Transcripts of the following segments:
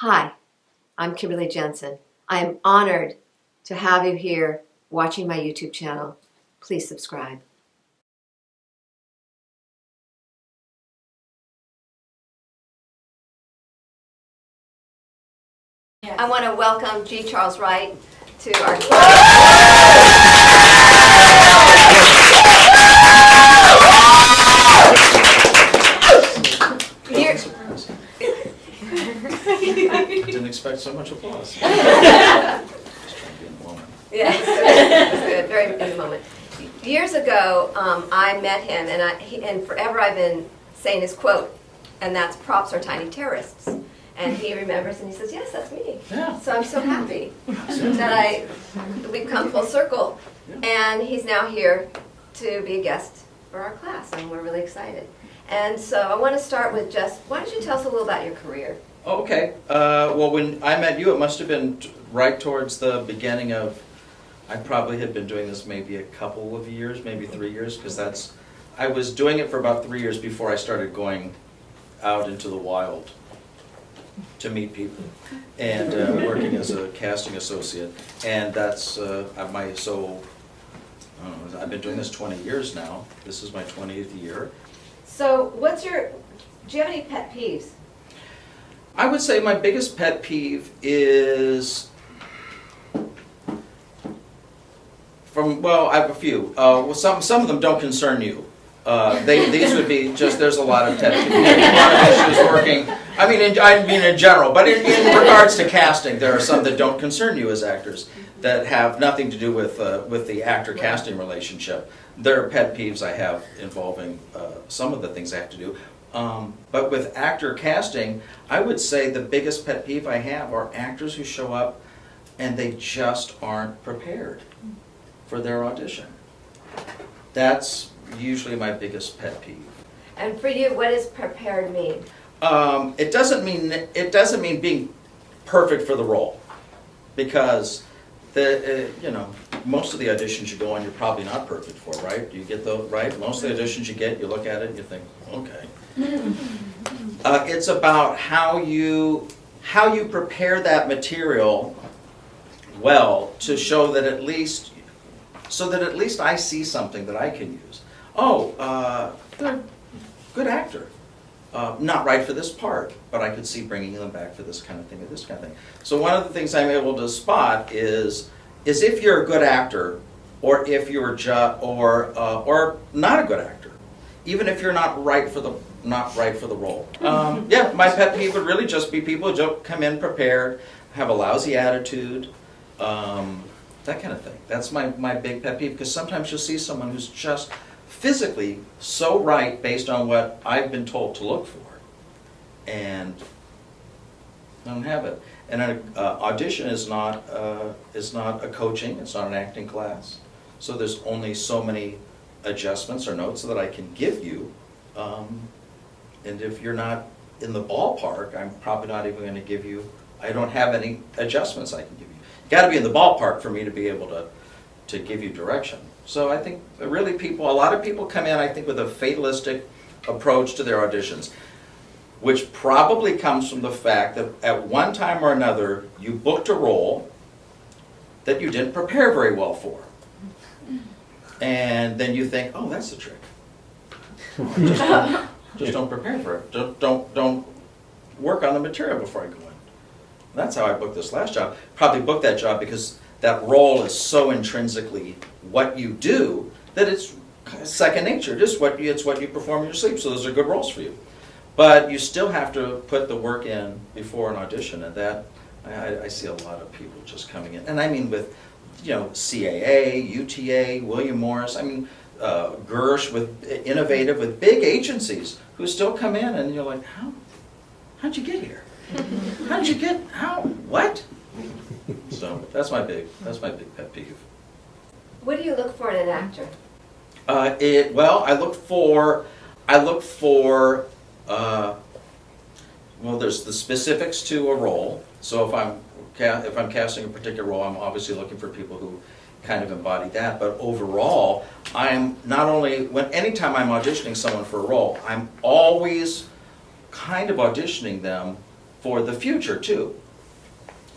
Hi, I'm Kimberly Jentzen. I am honored to have you here watching my YouTube channel. Please subscribe. Yes. I want to welcome G. Charles Wright to our Didn't expect so much applause. Yeah, it was good. Very in the moment. Years ago, I met him, and forever I've been saying his quote, and that's "Props are tiny terrorists." And he remembers, and he says, "Yes, that's me." Yeah. So I'm so happy that we've come full circle, and he's now here to be a guest for our class, and we're really excited. And so I want to start with why don't you tell us a little about your career? Oh, okay. Well, when I met you, it must have been right towards the beginning of, I probably had been doing this maybe a couple of years, maybe 3 years, because I was doing it for about 3 years before I started going out into the wild to meet people and working as a casting associate. And that's I've been doing this 20 years now. This is my 20th year. So do you have any pet peeves? I would say my biggest pet peeve is I have a few. Some of them don't concern you. These would be just, there's a lot of pet peeves, a lot of issues working. I mean in general, but in regards to casting, there are some that don't concern you as actors that have nothing to do with the actor-casting relationship. There are pet peeves I have involving some of the things I have to do. But with actor casting, I would say the biggest pet peeve I have are actors who show up and they just aren't prepared for their audition. That's usually my biggest pet peeve. And for you, what does prepared mean? It doesn't mean being perfect for the role, because most of the auditions you go on, you're probably not perfect for, right? You get right? Most of the auditions you get, you look at it and you think, okay. It's about how you prepare that material well to show that at least I see something that I can use. Oh, good actor. Not right for this part, but I could see bringing them back for this kind of thing or this kind of thing. So one of the things I'm able to spot is if you're a good actor, or if you're or not a good actor, even if you're not right for the role. My pet peeve would really just be people who don't come in prepared, have a lousy attitude, that kind of thing. That's my big pet peeve, because sometimes you'll see someone who's just physically so right based on what I've been told to look for, and I don't have it. And an audition is not a coaching, it's not an acting class, so there's only so many adjustments or notes that I can give you, and if you're not in the ballpark, I'm probably not even going to give you, I don't have any adjustments I can give you. You got to be in the ballpark for me to be able to give you direction. So I think really a lot of people come in, I think, with a fatalistic approach to their auditions, which probably comes from the fact that at one time or another you booked a role that you didn't prepare very well for. And then you think, oh, that's the trick. Just don't prepare for it. Don't work on the material before I go in. That's how I booked this last job. Probably booked that job because that role is so intrinsically what you do that it's second nature. It's what you perform in your sleep. So those are good roles for you. But you still have to put the work in before an audition, and that I see a lot of people just coming in. And I mean with CAA, UTA, William Morris, Gersh, with Innovative, with big agencies who still come in, and you're like, how'd you get here? What? So that's my big pet peeve. What do you look for in an actor? I look for there's the specifics to a role. So if I'm casting a particular role, I'm obviously looking for people who kind of embody that. But overall, I'm not only anytime I'm auditioning someone for a role, I'm always kind of auditioning them for the future too.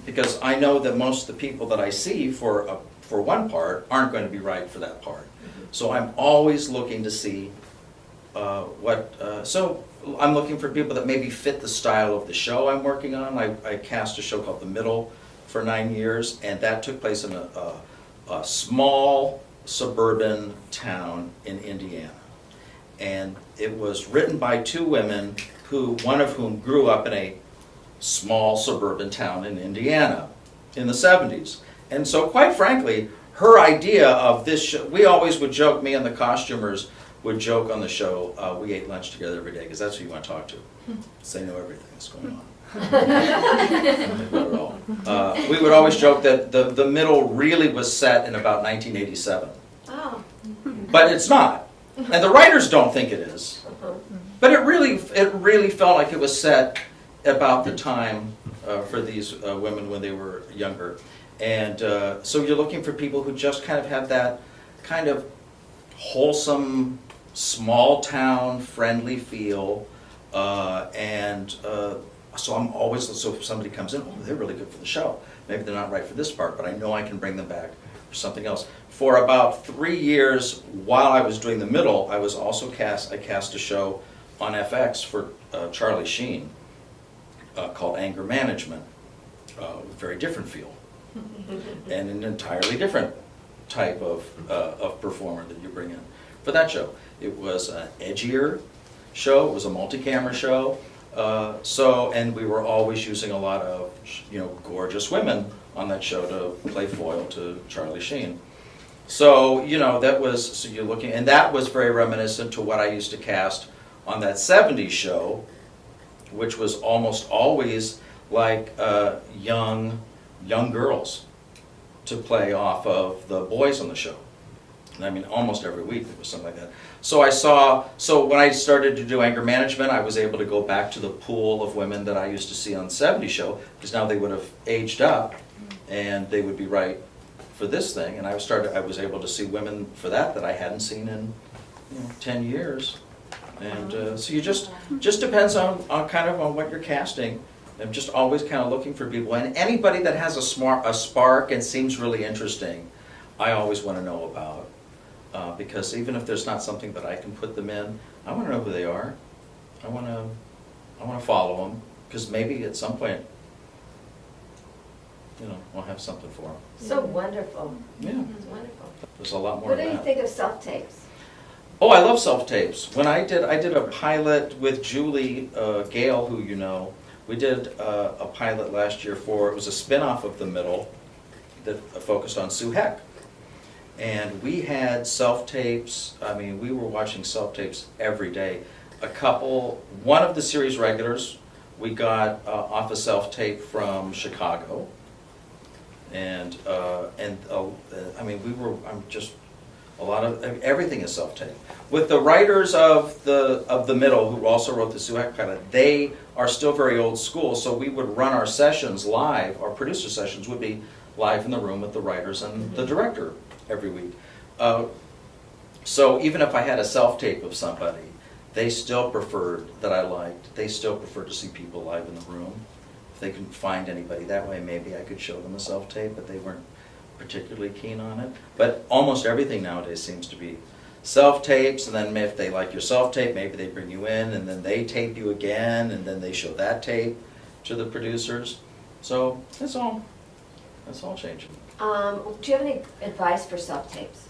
Because I know that most of the people that I see for one part aren't going to be right for that part. So I'm always looking to see so I'm looking for people that maybe fit the style of the show I'm working on. I cast a show called The Middle for 9 years, and that took place in a small suburban town in Indiana. And it was written by two women, one of whom grew up in a small suburban town in Indiana in the 70s. And so quite frankly, her idea of this show, we always would joke, me and the costumers would joke on the show, we ate lunch together every day, because that's who you want to talk to. They know everything that's going on. We would always joke that the Middle really was set in about 1987. Oh. But it's not. And the writers don't think it is. But it really felt like it was set about the time for these women when they were younger. And so you're looking for people who just kind of have that kind of wholesome, small town, friendly feel. So I'm always, so if somebody comes in, oh, they're really good for the show. Maybe they're not right for this part, but I know I can bring them back for something else. For about 3 years, while I was doing The Middle, I was also I cast a show on FX for Charlie Sheen called Anger Management, very different feel, and an entirely different type of performer that you bring in for that show. It was an edgier show. It was a multi-camera show. And we were always using a lot of, gorgeous women on that show to play foil to Charlie Sheen. So, you're looking, and that was very reminiscent to what I used to cast on that 70s show, which was almost always like young girls to play off of the boys on the show. And I mean, almost every week it was something like that. So when I started to do Anger Management, I was able to go back to the pool of women that I used to see on the 70s show, because now they would have aged up and they would be right for this thing. And I was able to see women for that I hadn't seen in 10 years. And so you just depends on kind of on what you're casting. I'm just always kind of looking for people, and anybody that has a spark and seems really interesting, I always want to know about. Because even if there's not something that I can put them in, I want to know who they are. I want to follow them, because maybe at some point, we'll have something for them. So wonderful. Yeah. It's wonderful. There's a lot more. What do you think of self-tapes? Oh, I love self-tapes. When I did a pilot with Julie Gale, who you know. We did a pilot last year it was a spin-off of The Middle that focused on Sue Heck. And we had self-tapes. I mean, we were watching self-tapes every day. One of the series regulars, we got off a self-tape from Chicago. And I mean, a lot of everything is self-tape. With the writers of the Middle, who also wrote the Sue Heck pilot, they are still very old school, so we would run our sessions live. Our producer sessions would be live in the room with the writers and the director every week. So even if I had a self-tape of somebody, they still preferred to see people live in the room. If they couldn't find anybody that way, maybe I could show them a self-tape, but they weren't particularly keen on it. But almost everything nowadays seems to be self-tapes, and then if they like your self-tape, maybe they bring you in, and then they tape you again, and then they show that tape to the producers. So it's all changing. Do you have any advice for self-tapes?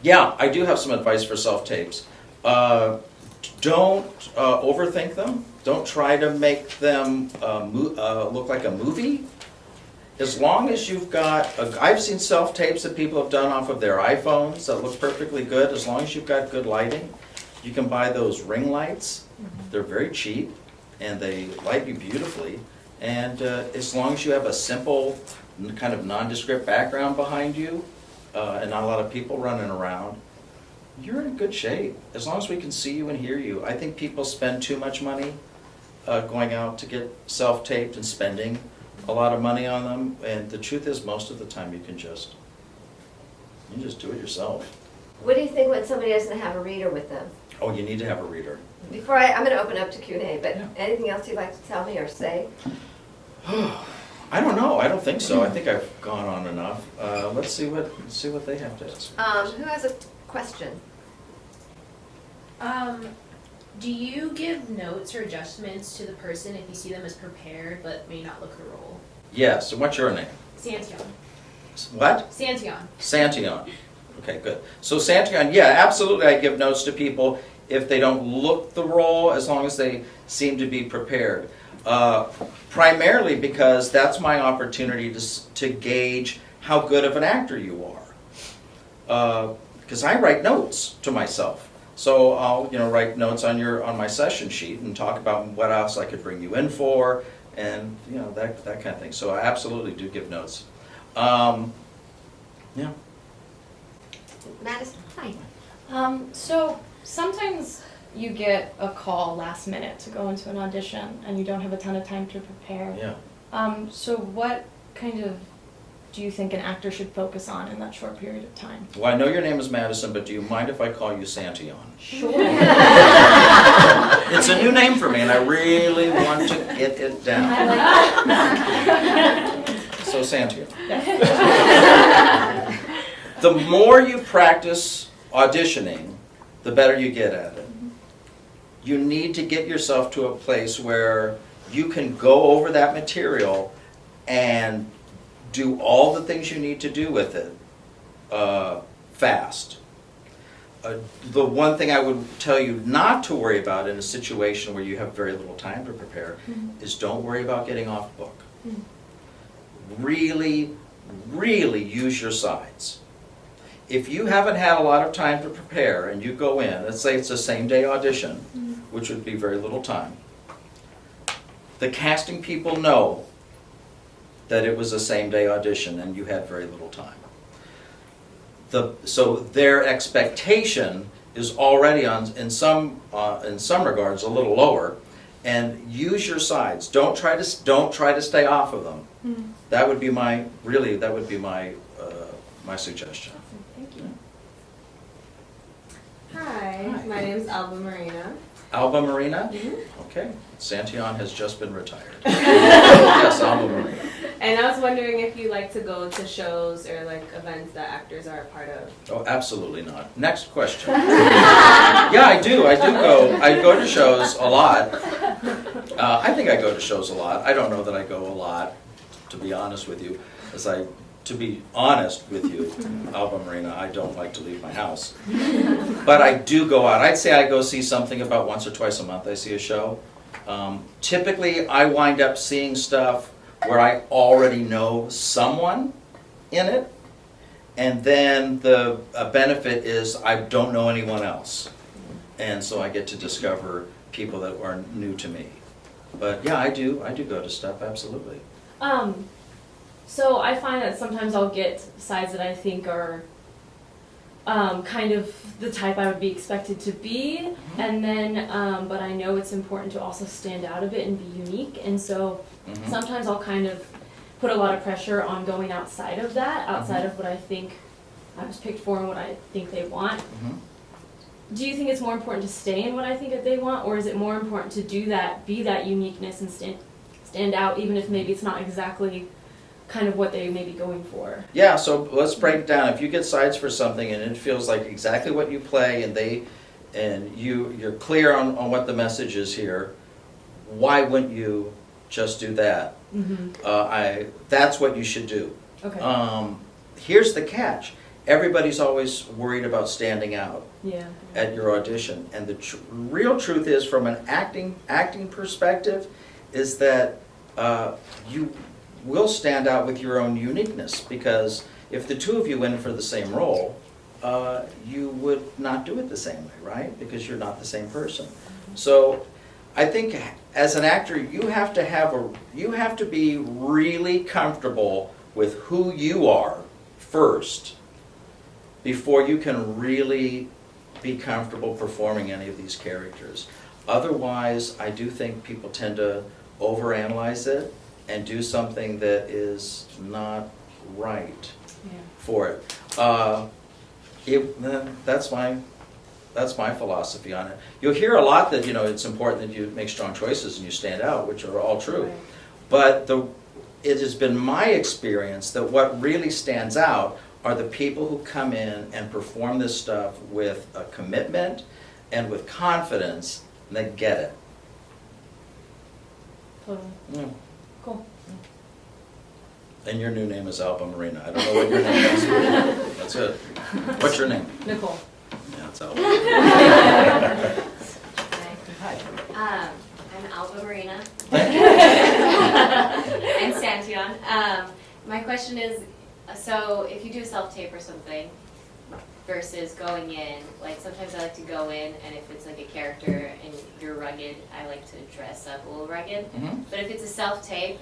Yeah, I do have some advice for self-tapes. Don't overthink them. Don't try to make them look like a movie. As long as you've got, I've seen self-tapes that people have done off of their iPhones that look perfectly good. As long as you've got good lighting, you can buy those ring lights. They're very cheap, and they light you beautifully. And as long as you have a simple, kind of nondescript background behind you, and not a lot of people running around, you're in good shape. As long as we can see you and hear you. I think people spend too much money going out to get self-taped and spending a lot of money on them, and the truth is most of the time you just do it yourself. What do you think when somebody doesn't have a reader with them? Oh, you need to have a reader. Before I'm going to open up to Q&A, but Yeah. anything else you'd like to tell me or say? I don't know. I don't think so. I think I've gone on enough. Let's see what they have to answer. Who has a question? Do you give notes or adjustments to the person if you see them as prepared but may not look the role? Yes. And what's your name? Santion. What? Santion. Santion. Okay, good. So Santion, yeah, absolutely. I give notes to people if they don't look the role, as long as they seem to be prepared. Primarily because that's my opportunity to gauge how good of an actor you are. Because I write notes to myself. So I'll write notes on my session sheet and talk about what else I could bring you in for, and that kind of thing. So I absolutely do give notes. Yeah. Madison, hi. So sometimes you get a call last minute to go into an audition and you don't have a ton of time to prepare. Yeah. So what kind of do you think an actor should focus on in that short period of time? Well, I know your name is Madison, but do you mind if I call you Santion? Sure. It's a new name for me, and I really want to get it down. I like So Santion. The more you practice auditioning, the better you get at it. You need to get yourself to a place where you can go over that material and do all the things you need to do with it fast. The one thing I would tell you not to worry about in a situation where you have very little time to prepare is don't worry about getting off book. Really, really use your sides. If you haven't had a lot of time to prepare and you go in, let's say it's a same-day audition, which would be very little time, the casting people know that it was a same-day audition and you had very little time. So their expectation is already in some regards a little lower, and use your sides. Don't try to stay off of them. That would be my my suggestion. Thank you. Hi, my name is Alba Marina. Alba Marina? Okay. Santion has just been retired. Yes, Alba Marina. And I was wondering if you like to go to shows or like events that actors are a part of. Oh, absolutely not. Next question. Yeah, I do. I go. I go to shows a lot. I think I go to shows a lot. I don't know that I go a lot, to be honest with you. To be honest with you, Alba Marina, I don't like to leave my house. But I do go out. I'd say I go see something about once or twice a month. I see a show. Typically, I wind up seeing stuff where I already know someone in it, and then the benefit is I don't know anyone else. And so I get to discover people that are new to me. But yeah, I do go to stuff, absolutely. So I find that sometimes I'll get sides that I think are kind of the type I would be expected to be, and then but I know it's important to also stand out a bit and be unique, and so sometimes I'll kind of put a lot of pressure on going outside of that, outside of what I think I was picked for and what I think they want. Do you think it's more important to stay in what I think that they want, or is it more important to do that, be that uniqueness and stand out, even if maybe it's not exactly kind of what they may be going for? Yeah, so let's break it down. If you get sides for something and it feels like exactly what you play and you're clear on what the message is here, why wouldn't you just do that? That's what you should do. Okay. Here's the catch. Everybody's always worried about standing out at your audition. And the real truth is, from an acting perspective, is that you will stand out with your own uniqueness, because if the two of you went in for the same role, you would not do it the same way, right? Because you're not the same person. So I think as an actor, you have to be really comfortable with who you are first before you can really be comfortable performing any of these characters. Otherwise, I do think people tend to overanalyze it and do something that is not right for it. That's my philosophy on it. You'll hear a lot that it's important that you make strong choices and you stand out, which are all true. Right. But it has been my experience that what really stands out are the people who come in and perform this stuff with a commitment and with confidence, and they get it. Totally. Yeah. Cool. And your new name is Alba Marina. I don't know what your name is. That's it. What's your name? Nicole. Yeah, it's Alba. I'm Alba Marina. Thank you. And Santion. My question is, so if you do a self-tape or something versus going in, like sometimes I like to go in and if it's like a character and you're rugged, I like to dress up a little rugged. Mhm. But if it's a self-tape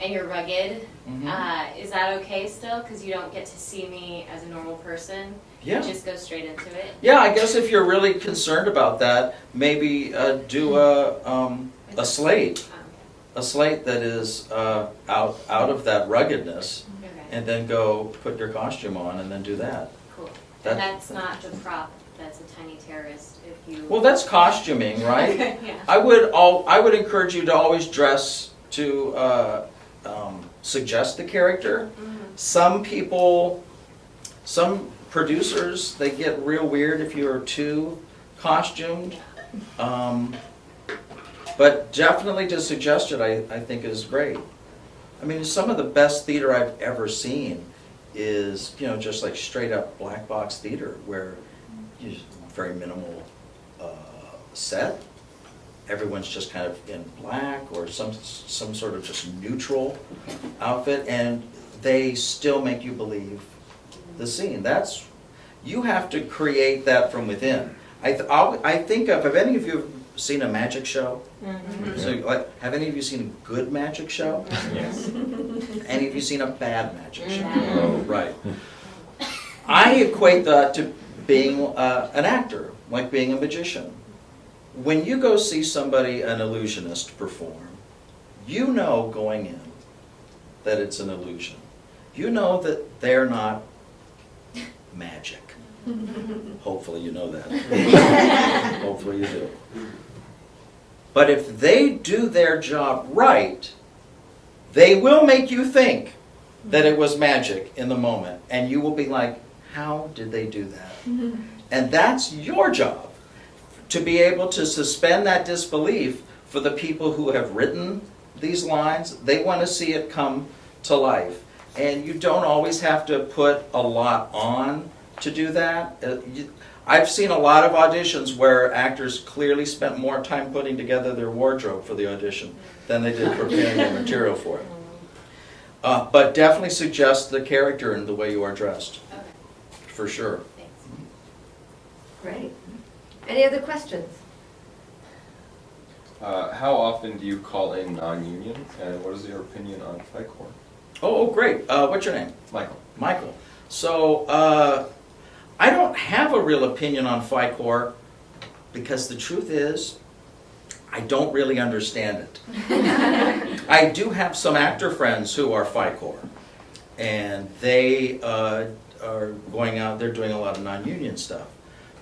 and you're rugged, Mhm. is that okay still? Because you don't get to see me as a normal person. Yeah. You just go straight into it. Yeah, I guess if you're really concerned about that, maybe do a slate. A slate that is out of that ruggedness, Okay. and then go put your costume on and then do that. Cool. That- And that's not the prop. That's a tiny terrorist. If you. Well, that's costuming, right? Yeah. I would encourage you to always dress to suggest the character. Some people, some producers, they get real weird if you're too costumed. But definitely to suggest it, I think is great. I mean, some of the best theater I've ever seen is, just like straight up black box theater where you just very minimal set. Everyone's just kind of in black or some sort of just neutral outfit, and they still make you believe the scene. You have to create that from within. I think have any of you seen a magic show? Mm-hmm. So, like, have any of you seen a good magic show? Yes. Any of you seen a bad magic show? Yeah. Oh, right. I equate that to being an actor, like being a magician. When you go see somebody, an illusionist, perform, you know going in that it's an illusion. You know that they're not magic. Hopefully you know that. Hopefully you do. But if they do their job right, they will make you think that it was magic in the moment. And you will be like, how did they do that? And that's your job, to be able to suspend that disbelief for the people who have written these lines. They want to see it come to life. And you don't always have to put a lot on to do that. I've seen a lot of auditions where actors clearly spent more time putting together their wardrobe for the audition than they did preparing their material for it. But definitely suggest the character and the way you are dressed, Okay. for sure. Thanks. Great. Any other questions? How often do you call in non-union, and what is your opinion on FICOR? Oh, great. What's your name? Michael. Michael. So, I don't have a real opinion on FICOR because the truth is, I don't really understand it. I do have some actor friends who are FICOR, and they are going out, they're doing a lot of non-union stuff.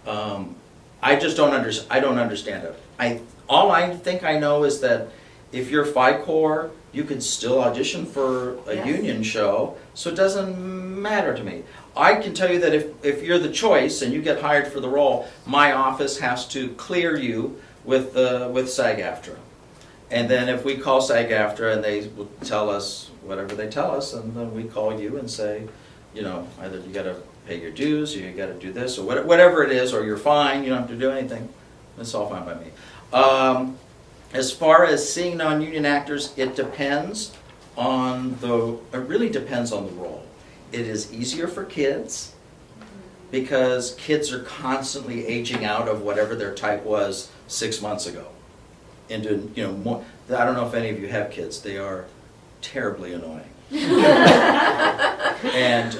I just don't understand it. All I think I know is that if you're FICOR, you can still audition for a Yes. union show, so it doesn't matter to me. I can tell you that if you're the choice and you get hired for the role, my office has to clear you with SAG-AFTRA. And then if we call SAG-AFTRA and they will tell us whatever they tell us, and then we call you and say, either you gotta pay your dues, or you gotta do this, or whatever it is, or you're fine, you don't have to do anything. It's all fine by me. As far as seeing non-union actors, it really depends on the role. It is easier for kids because kids are constantly aging out of whatever their type was 6 months ago into, more. I don't know if any of you have kids. They are terribly annoying. And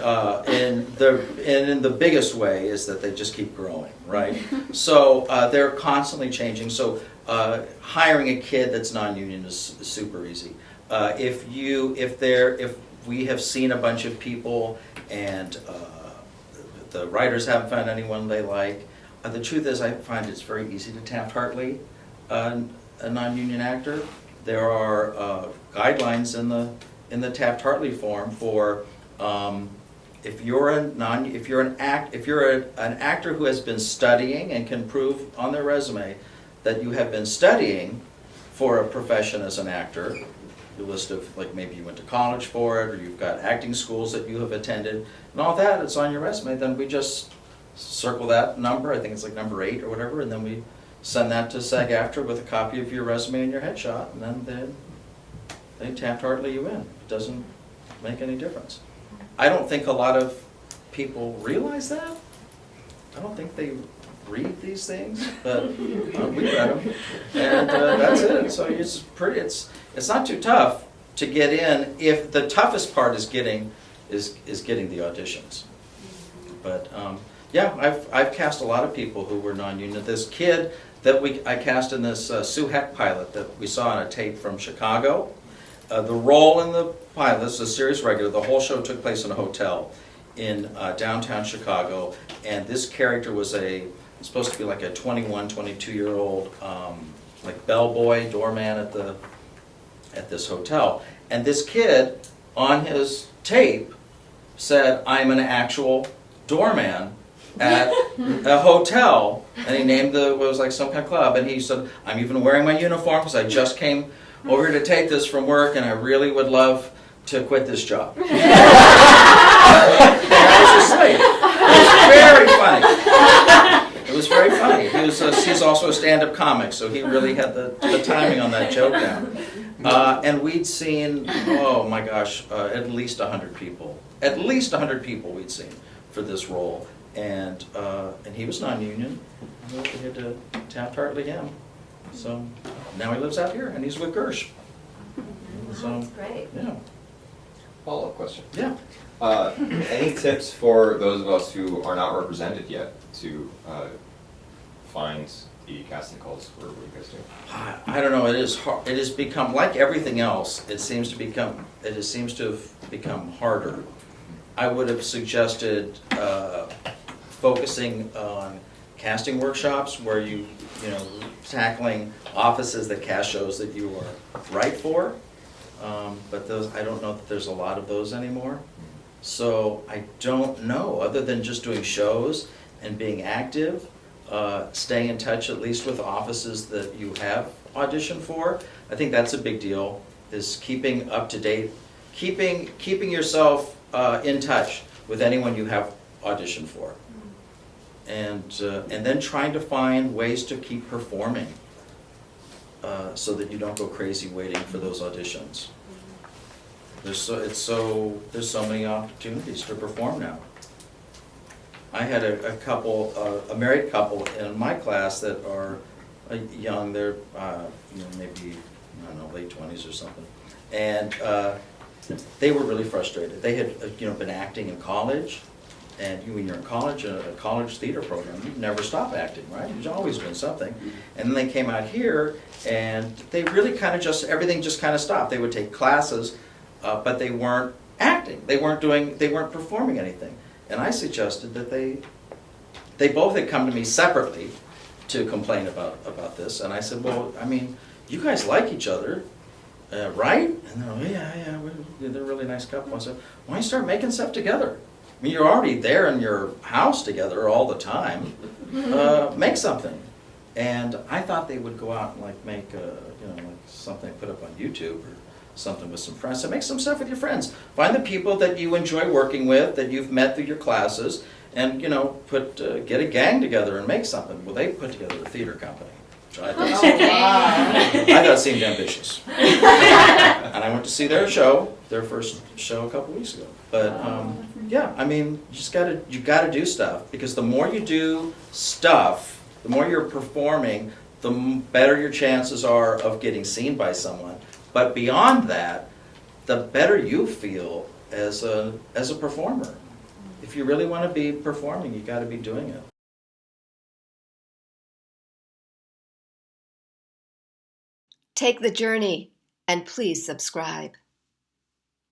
in the biggest way is that they just keep growing, right? So they're constantly changing. So hiring a kid that's non-union is super easy. If we have seen a bunch of people and the writers haven't found anyone they like, the truth is I find it's very easy to Taft-Hartley a non-union actor there are guidelines in the Taft-Hartley form for if you're an actor who has been studying and can prove on their resume that you have been studying for a profession as an actor, the list of, like, maybe you went to college for it, or you've got acting schools that you have attended, and all that, it's on your resume, then we just circle that number, I think it's like number 8 or whatever, and then we send that to SAG-AFTRA with a copy of your resume and your headshot, and then they Taft-Hartley you in. It doesn't make any difference. I don't think a lot of people realize that. I don't think they read these things, but we read them, and that's it. So it's not too tough to get in. If the toughest part is getting the auditions. But yeah, I've cast a lot of people who were non-union. This kid that I cast in this Sue Heck pilot that we saw on a tape from Chicago. The role in the pilot, this is a series regular, the whole show took place in a hotel in downtown Chicago, and this character was supposed to be like a 21, 22-year-old like bellboy, doorman at this hotel. And this kid on his tape said, "I'm an actual doorman at a hotel," and he named what was like some kind of club, and he said, "I'm even wearing my uniform because I just came over here to take this from work, and I really would love to quit this job." And I was just like, it was very funny. He's also a stand-up comic, so he really had the timing on that joke down. And we'd seen, oh my gosh, at least 100 people. At least 100 people we'd seen for this role. And he was non-union. We had to Taft-Hartley him. So now he lives out here, and he's with Gersh. So, That's great. yeah. Follow-up question. Yeah. Any tips for those of us who are not represented yet to find the casting calls for what you guys do? I don't know. It is hard. It has become, like everything else, it seems to have become harder. I would have suggested focusing on casting workshops where you know, tackling offices that cast shows that you are right for. But those, I don't know that there's a lot of those anymore. So I don't know, other than just doing shows and being active, staying in touch at least with offices that you have auditioned for. I think that's a big deal, is keeping up to date, keeping yourself in touch with anyone you have auditioned for. And then trying to find ways to keep performing so that you don't go crazy waiting for those auditions. There's so many opportunities to perform now. I had a married couple in my class that are young. They're maybe, I don't know, late 20s or something, and they were really frustrated. They had been acting in college. And when you're in college, a college theater program, you never stop acting, right? You're always doing something. And then they came out here, and they really kind of everything just kind of stopped. They would take classes, but they weren't acting. They weren't performing anything. And I suggested that they both had come to me separately to complain about this. And I said, well, I mean, you guys like each other, right? And they're like, yeah, they're a really nice couple. I said, why don't you start making stuff together? I mean, you're already there in your house together all the time. Make something. And I thought they would go out and make something put up on YouTube or something with some friends. So make some stuff with your friends. Find the people that you enjoy working with, that you've met through your classes, and get a gang together and make something. Well, they put together a theater company, which I thought seemed ambitious. And I went to see their first show a couple weeks ago. But yeah, I mean, you gotta do stuff, because the more you do stuff, the more you're performing, the better your chances are of getting seen by someone. But beyond that, the better you feel as a performer. If you really want to be performing, you got to be doing it. Take the journey, and please subscribe.